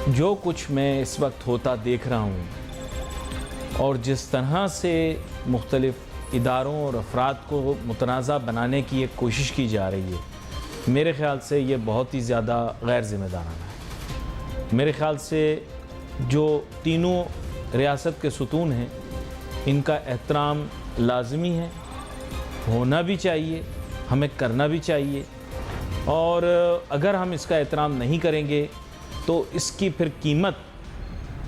جو کچھ میں اس وقت ہوتا دیکھ رہا ہوں اور جس طرح سے مختلف اداروں اور افراد کو متنازع بنانے کی ایک کوشش کی جا رہی ہے، میرے خیال سے یہ بہت ہی زیادہ غیر ذمہ دارانہ ہے۔ میرے خیال سے جو تینوں ریاست کے ستون ہیں ان کا احترام لازمی ہے، ہونا بھی چاہیے، ہمیں کرنا بھی چاہیے، اور اگر ہم اس کا احترام نہیں کریں گے تو اس کی پھر قیمت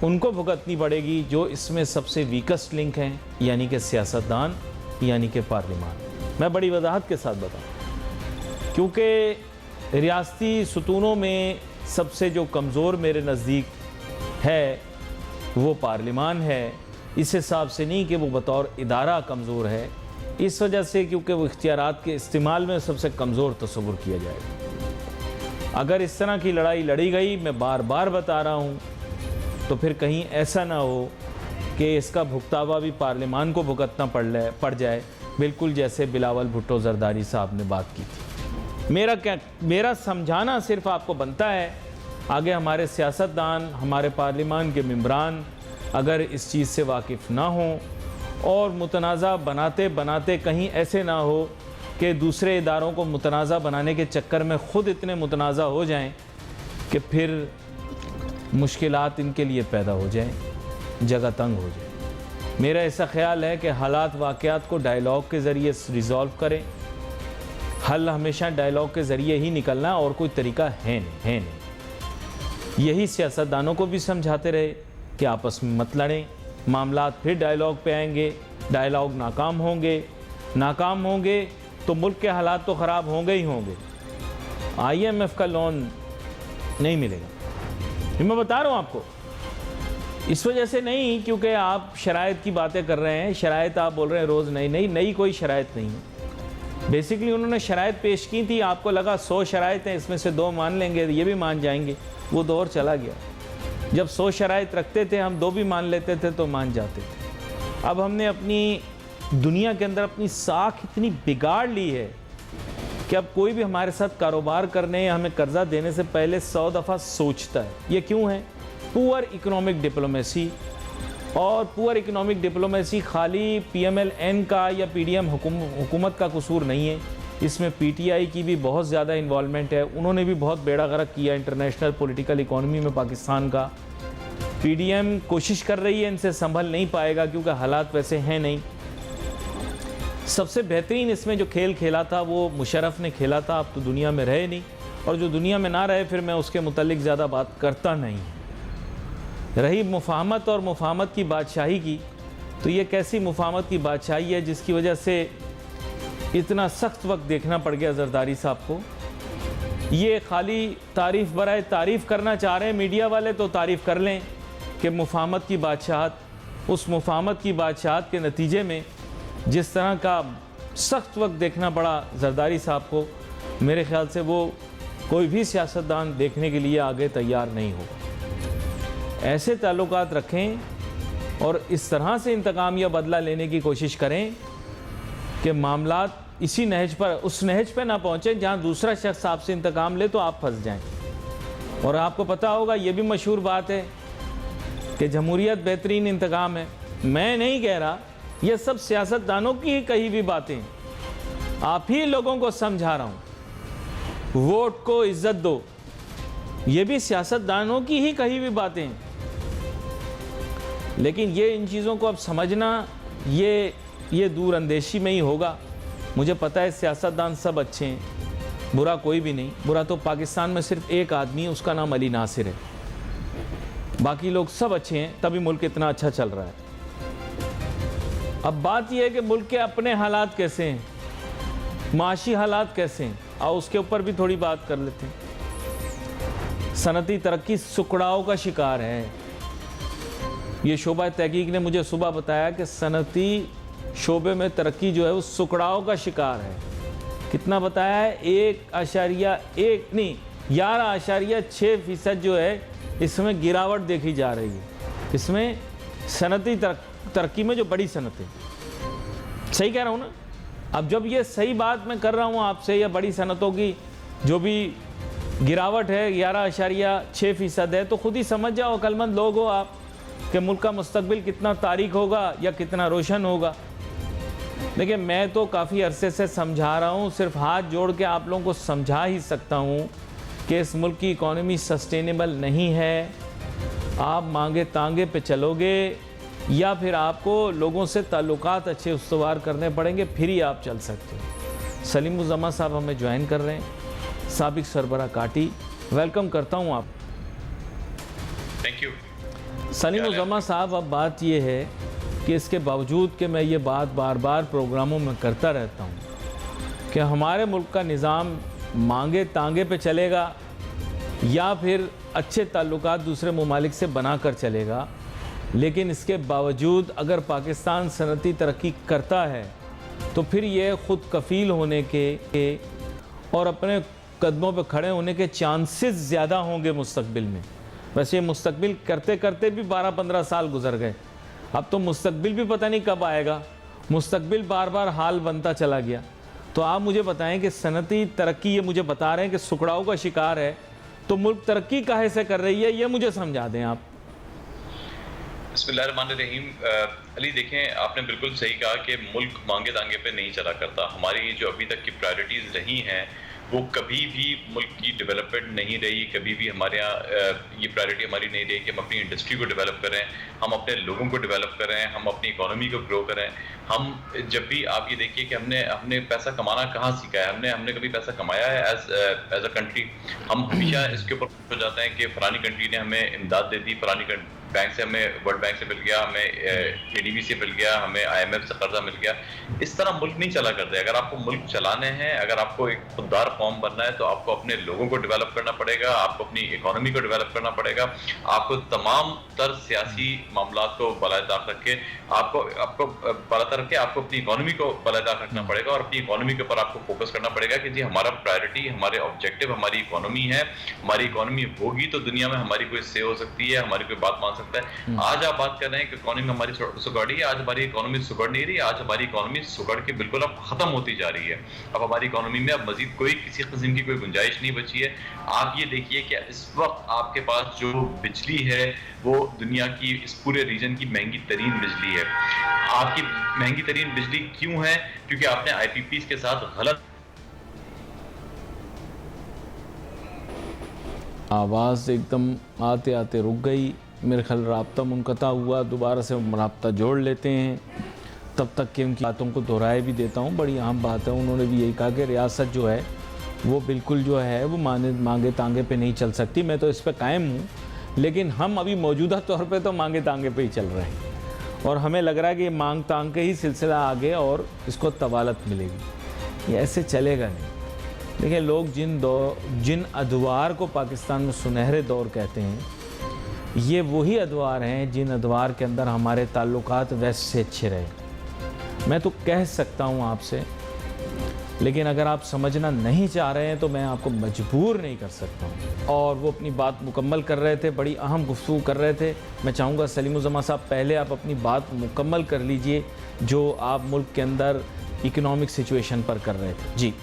ان کو بھگتنی پڑے گی جو اس میں سب سے ویکسٹ لنک ہیں، یعنی کہ سیاستدان، یعنی کہ پارلیمان۔ میں بڑی وضاحت کے ساتھ بتاؤں، کیونکہ ریاستی ستونوں میں سب سے جو کمزور میرے نزدیک ہے وہ پارلیمان ہے۔ اس حساب سے نہیں کہ وہ بطور ادارہ کمزور ہے، اس وجہ سے کیونکہ وہ اختیارات کے استعمال میں سب سے کمزور تصور کیا جائے گا۔ اگر اس طرح کی لڑائی لڑی گئی، میں بار بار بتا رہا ہوں، تو پھر کہیں ایسا نہ ہو کہ اس کا بھگتاوا بھی پارلیمان کو بھگتنا پڑ جائے، بالکل جیسے بلاول بھٹو زرداری صاحب نے بات کی تھی۔ میرا سمجھانا صرف آپ کو بنتا ہے، آگے ہمارے سیاستدان، ہمارے پارلیمان کے ممبران اگر اس چیز سے واقف نہ ہوں اور متنازع بناتے بناتے کہیں ایسے نہ ہو کہ دوسرے اداروں کو متنازع بنانے کے چکر میں خود اتنے متنازع ہو جائیں کہ پھر مشکلات ان کے لیے پیدا ہو جائیں، جگہ تنگ ہو جائے۔ میرا ایسا خیال ہے کہ حالات واقعات کو ڈائیلاگ کے ذریعے ریزالو کریں۔ حل ہمیشہ ڈائیلاگ کے ذریعے ہی نکلنا، اور کوئی طریقہ ہے نہیں۔ یہی سیاستدانوں کو بھی سمجھاتے رہے کہ آپس میں مت لڑیں، معاملات پھر ڈائیلاگ پہ آئیں گے، ڈائیلاگ ناکام ہوں گے تو ملک کے حالات تو خراب ہوں گے ہی ہوں گے۔ IMF کا لون نہیں ملے گا، میں بتا رہا ہوں آپ کو، اس وجہ سے نہیں کیونکہ آپ شرائط کی باتیں کر رہے ہیں، شرائط آپ بول رہے ہیں روز نئی کوئی شرائط نہیں ہے۔ بیسیکلی انہوں نے شرائط پیش کی تھی، آپ کو لگا 100 شرائط ہیں، اس میں سے 2 مان لیں گے، یہ بھی مان جائیں گے، وہ دور چلا گیا۔ جب 100 شرائط رکھتے تھے ہم 2 بھی مان لیتے تھے تو مان جاتے تھے۔ اب ہم نے اپنی دنیا کے اندر اپنی ساکھ اتنی بگاڑ لی ہے کہ اب کوئی بھی ہمارے ساتھ کاروبار کرنے یا ہمیں قرضہ دینے سے پہلے 100 دفعہ سوچتا ہے۔ یہ کیوں ہے؟ پور اکنامک ڈپلومیسی، اور پور اکنامک ڈپلومیسی خالی PMLN کا یا PDM حکومت کا قصور نہیں ہے، اس میں PTI کی بھی بہت زیادہ انوالومنٹ ہے۔ انہوں نے بھی بہت بیڑا غرق کیا انٹرنیشنل پولیٹیکل اکانومی میں پاکستان کا۔ PDM کوشش کر رہی ہے، ان سے سنبھل نہیں پائے گا کیونکہ حالات ویسے ہیں نہیں۔ سب سے بہترین اس میں جو کھیل کھیلا تھا وہ مشرف نے کھیلا تھا، اب تو دنیا میں رہے نہیں، اور جو دنیا میں نہ رہے پھر میں اس کے متعلق زیادہ بات کرتا نہیں۔ رہی مفاہمت اور مفاہمت کی بادشاہی کی، تو یہ کیسی مفاہمت کی بادشاہی ہے جس کی وجہ سے اتنا سخت وقت دیکھنا پڑ گیا زرداری صاحب کو۔ یہ خالی تعریف برائے تعریف کرنا چاہ رہے ہیں میڈیا والے، تو تعریف کر لیں کہ مفاہمت کی بادشاہت، اس مفاہمت کی بادشاہت کے نتیجے میں جس طرح کا سخت وقت دیکھنا پڑا زرداری صاحب کو، میرے خیال سے وہ کوئی بھی سیاستدان دیکھنے کے لیے آگے تیار نہیں ہوگا۔ ایسے تعلقات رکھیں اور اس طرح سے انتقام یا بدلہ لینے کی کوشش کریں کہ معاملات اسی نہج پر، اس نہج پہ نہ پہنچیں جہاں دوسرا شخص آپ سے انتقام لے تو آپ پھنس جائیں۔ اور آپ کو پتہ ہوگا، یہ بھی مشہور بات ہے کہ جمہوریت بہترین انتقام ہے۔ میں نہیں کہہ رہا، یہ سب سیاستدانوں کی ہی کہی ہوئی باتیں، آپ ہی لوگوں کو سمجھا رہا ہوں۔ ووٹ کو عزت دو، یہ بھی سیاستدانوں کی ہی کہی ہوئی باتیں ہیں، لیکن یہ ان چیزوں کو اب سمجھنا یہ دور اندیشی میں ہی ہوگا۔ مجھے پتہ ہے سیاستدان سب اچھے ہیں، برا کوئی بھی نہیں، برا تو پاکستان میں صرف ایک آدمی ہے، اس کا نام علی ناصر ہے، باقی لوگ سب اچھے ہیں، تبھی ملک اتنا اچھا چل رہا ہے۔ اب بات یہ ہے کہ ملک کے اپنے حالات کیسے ہیں، معاشی حالات کیسے ہیں، اور اس کے اوپر بھی تھوڑی بات کر لیتے ہیں۔ صنعتی ترقی سکڑاؤ کا شکار ہے۔ یہ شعبہ تحقیق نے مجھے صبح بتایا کہ صنعتی شعبے میں ترقی جو ہے وہ سکڑاؤ کا شکار ہے۔ کتنا بتایا ہے؟ 11.6% جو ہے اس میں گراوٹ دیکھی جا رہی ہے، اس میں صنعتی ترقی میں جو بڑی صنعتیں۔ صحیح کہہ رہا ہوں نا؟ اب جب یہ صحیح بات میں کر رہا ہوں آپ سے، یا بڑی صنعتوں کی جو بھی गिरावट है 11.6% है, तो खुद ही समझ जाओ, अक्लमंद लोग हो आप, कि मुल्क का मुस्तकबिल कितना तारीक होगा या कितना रोशन होगा। देखिए, मैं तो काफ़ी अरसे से समझा रहा हूँ, सिर्फ हाथ जोड़ के आप लोगों को समझा ही सकता हूँ कि इस मुल्क की इकॉनमी सस्टेनेबल नहीं है। आप मांगे तांगे पे चलोगे या फिर आपको लोगों से ताल्लुकात अच्छे उस्तवार करने पड़ेंगे, फिर ही आप चल सकते हो। सलीम उज़ ज़मा साहब हमें ज्वाइन कर रहे हैं, साबिक सरबरा काटी, वेलकम करता हूँ आप। थैंक यू सलीम उज़ ज़मा साहब, अब बात ये है कि इसके बावजूद कि मैं ये बात बार बार प्रोग्रामों में करता रहता हूँ कि हमारे मुल्क का निज़ाम मांगे तांगे पे चलेगा या फिर अच्छे ताल्लुकात दूसरे ममालिक से बना कर चलेगा, लेकिन इसके बावजूद अगर पाकिस्तान सनती तरक्की करता है तो फिर ये ख़ुद कफ़ील होने के और अपने कदमों पे खड़े होने के चांसेस ज़्यादा होंगे मुस्तकबिल में। वैसे ये मुस्तकबिल करते करते भी 12-15 साल गुजर गए, अब तो मुस्तकबिल भी पता नहीं कब आएगा। मुस्तकबिल बार बार हाल बनता चला गया। तो आप मुझे बताएं कि सनती तरक्की, ये मुझे बता रहे हैं कि सुखड़ाऊ का शिकार है, तो मुल्क तरक्की काहे से कर रही है, ये मुझे समझा दें आप। बिस्मिल्लाहिर्रहमानिर्रहीम। अली, देखें, आपने बिल्कुल सही कहा कि मुल्क मांगे तांगे पे नहीं चला करता। हमारी जो अभी तक की प्रायोरिटीज़ रही हैं वो कभी भी मुल्क की डेवलपमेंट नहीं रही। कभी भी हमारे यहाँ ये प्रायोरिटी हमारी नहीं रही कि हम अपनी इंडस्ट्री को डेवलप करें, हम अपने लोगों को डेवलप करें, हम अपनी इकोनॉमी को ग्रो करें। हम जब भी, आप ये देखिए कि हमने पैसा कमाना कहाँ सीखा है, हमने कभी पैसा कमाया है एज अ कंट्री? हम हमेशा इसके ऊपर हो जाते हैं कि फलानी कंट्री ने हमें इमदाद दे दी, फलानी बैंक से, हमें वर्ल्ड बैंक से मिल गया, हमें ADB से मिल गया, हमें IMF से कर्जा मिल गया। इस तरह मुल्क नहीं चला करते। अगर आपको मुल्क चलाने हैं, अगर आपको एक खुददार कौम बनना है, तो आपको अपने लोगों को डेवलप करना पड़ेगा, आपको अपनी इकोनॉमी को डेवलप करना पड़ेगा, आपको तमाम तर सियासी मामलात को बालादार रख के आपको अपनी इकोनॉमी को बालादार रखना पड़ेगा और अपनी इकोनॉमी के ऊपर आपको फोकस करना पड़ेगा कि जी हमारा प्रायोरिटी, हमारे ऑब्जेक्टिव हमारी इकोनॉमी है। हमारी इकोनॉमी होगी तो दुनिया में हमारी कोई से हो सकती है, हमारी कोई बात मान सकता है। आज आप बात कर रहे हैं कि इकोनॉमी हमारी सुगड़ी है, आज हमारी इकोनॉमी सुगड़ नहीं रही, आज हमारी इकोनॉमी सुगड़ के बिल्कुल अब खत्म होती जा रही है। अब हमारी इकोनॉमी में अब मजीद कोई किसी किस्म की कोई गुंजाइश नहीं बची है। आप ये देखिए कि इस वक्त आपके पास जो बिजली है वो दुनिया की, इस पूरे रीजन की महंगी तरीन बिजली है। आपकी महंगी तरीन बिजली क्यों है? क्योंकि आपने IPPs के साथ गलत। आवाज़ एकदम आते आते रुक गई, मेरे ख्याल राब्ता मुनक़ता हुआ, दोबारा से राब्ता जोड़ लेते हैं। तब तक कि उनकी बातों को दोहराए भी देता हूँ, बड़ी अहम बात है। उन्होंने भी यही कहा कि रियासत जो है वो बिल्कुल जो है वो मांगे तांगे पे नहीं चल सकती। मैं तो इस पर कायम हूँ, लेकिन हम अभी मौजूदा तौर पे तो मांगे तांगे पे ही चल रहे हैं और हमें लग रहा है कि मांग तांग के ही सिलसिला आगे और इसको तवालत मिलेगी। ये ऐसे चलेगा नहीं। देखिए, लोग जिन अदवार को पाकिस्तान में सुनहरे दौर कहते हैं, ये वही अदवार हैं जिन अदवार के अंदर हमारे ताल्लुकात वेस्ट से अच्छे रहे। मैं तो कह सकता हूँ आपसे, लेकिन अगर आप समझना नहीं चाह रहे हैं तो मैं आपको मजबूर नहीं कर सकता हूँ। और वो अपनी बात मुकम्मल कर रहे थे, बड़ी अहम गुफ्तगू कर रहे थे। मैं चाहूँगा सलीम उज़ ज़मा साहब, पहले आप अपनी बात मुकम्मल कर लीजिए जो आप मुल्क के अंदर इकोनॉमिक सिचुएशन पर कर रहे थे। जी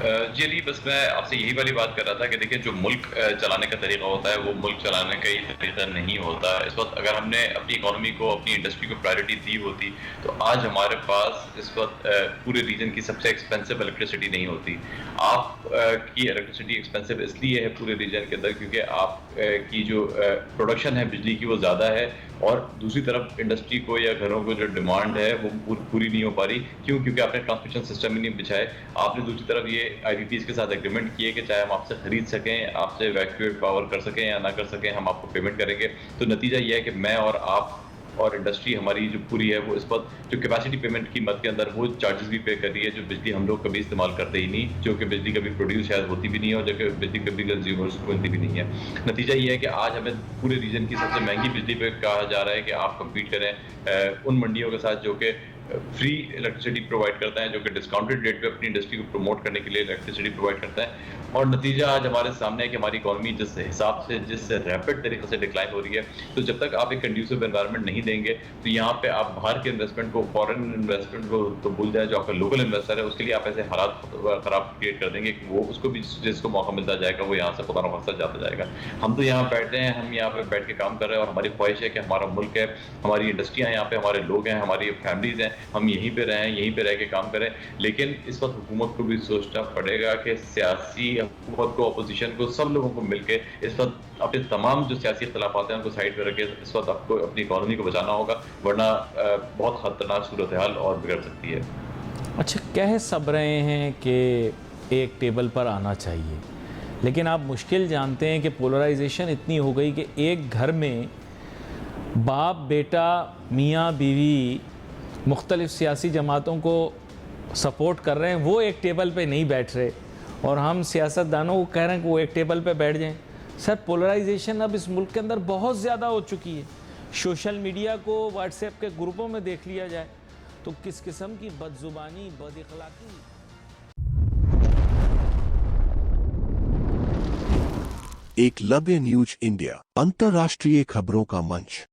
जी अली, बस मैं आपसे यही वाली बात कर रहा था कि देखिए, जो मुल्क चलाने का तरीका होता है वो मुल्क चलाने का ही तरीका नहीं होता। इस वक्त अगर हमने अपनी इकोनॉमी को, अपनी इंडस्ट्री को प्रायोरिटी दी होती तो आज हमारे पास इस वक्त पूरे रीजन की सबसे एक्सपेंसिव इलेक्ट्रिसिटी नहीं होती। आप की इलेक्ट्रिसिटी एक्सपेंसिव इसलिए है पूरे रीजन के अंदर क्योंकि आप की जो प्रोडक्शन है बिजली की वो ज़्यादा है, और दूसरी तरफ इंडस्ट्री को या घरों को जो डिमांड है वो पूरी नहीं हो पा रही। क्यों? क्योंकि आपने ट्रांसमिशन सिस्टम ही नहीं बिछाए। आपने दूसरी तरफ ये IPPs के साथ एग्रीमेंट किए कि चाहे हम आपसे खरीद सकें, आपसे इवैक्यूएट पावर कर सकें या ना कर सकें, हम आपको पेमेंट करेंगे। तो नतीजा ये है कि मैं और आप और इंडस्ट्री हमारी जो पूरी है वो इस पर जो कैपेसिटी पेमेंट की मद के अंदर वो चार्जेस भी पे कर रही है, जो बिजली हम लोग कभी इस्तेमाल करते ही नहीं, जो कि बिजली कभी प्रोड्यूस शायद होती भी नहीं है और जो कि बिजली कभी कंज्यूमर्स को मिलती भी नहीं है। नतीजा ये है कि आज हमें पूरे रीजन की सबसे महंगी बिजली पे कहा जा रहा है कि आप कम्पीट करें उन मंडियों के साथ जो कि फ्री इलेक्ट्रिसिटी प्रोवाइड करता है, जो कि डिस्काउंटेड रेट पे अपनी इंडस्ट्री को प्रमोट करने के लिए इलेक्ट्रिसिटी प्रोवाइड करता है। और नतीजा आज हमारे सामने है कि हमारी इकोनॉमी जिस हिसाब से जिस रैपिड तरीके से डिक्लाइन हो रही है, तो जब तक आप एक कंड्यूसिव एनवायरनमेंट नहीं देंगे तो यहाँ पे आप बाहर के इन्वेस्टमेंट को, फॉरेन इन्वेस्टमेंट को तो भूल जाए, जो आपका लोकल इन्वेस्टर है उसके लिए आप ऐसे हालात खराब क्रिएट कर देंगे कि वो उसको भी जिसको मौका मिलता जाएगा वो यहाँ से खुदा न खास्ता जाता जाएगा। हम तो यहाँ बैठे हैं, हम यहाँ पे बैठ के काम कर रहे हैं और हमारी ख्वाहिश है कि हमारा मुल्क है, हमारी इंडस्ट्रियाँ यहाँ पे, हमारे लोग हैं, हमारी फैमिलीज हैं, हम यहीं पे रहें, यहीं पे रह के काम करें। लेकिन इस वक्त हुकूमत को भी सोचना पड़ेगा कि सियासी हुकूमत को, अपोजिशन को, सब लोगों को मिलके इस वक्त अपने तमाम जो सियासी इख्तलाफात हैं उनको साइड पर रखे इस वक्त आपको अपनी इकॉनमी को बचाना होगा, वरना बहुत खतरनाक सूरत हाल और बिगड़ सकती है। अच्छा, कह सब रहे हैं कि एक टेबल पर आना चाहिए, लेकिन आप मुश्किल जानते हैं कि पोलराइजेशन इतनी हो गई कि एक घर में बाप बेटा, मियाँ बीवी मुख्तलिफ सियासी जमातों को सपोर्ट कर रहे हैं, वो एक टेबल पे नहीं बैठ रहे और हम सियासतदानों को कह रहे हैं कि वो एक टेबल पे बैठ जाएं। सर, पोलराइजेशन अब इस मुल्क के अंदर बहुत ज़्यादा हो चुकी है। सोशल मीडिया को व्हाट्सएप के ग्रुपों में देख लिया जाए तो किस किस्म की बदजुबानी, बदअखलाकी। एकलव्य न्यूज इंडिया, अंतर्राष्ट्रीय खबरों का मंच।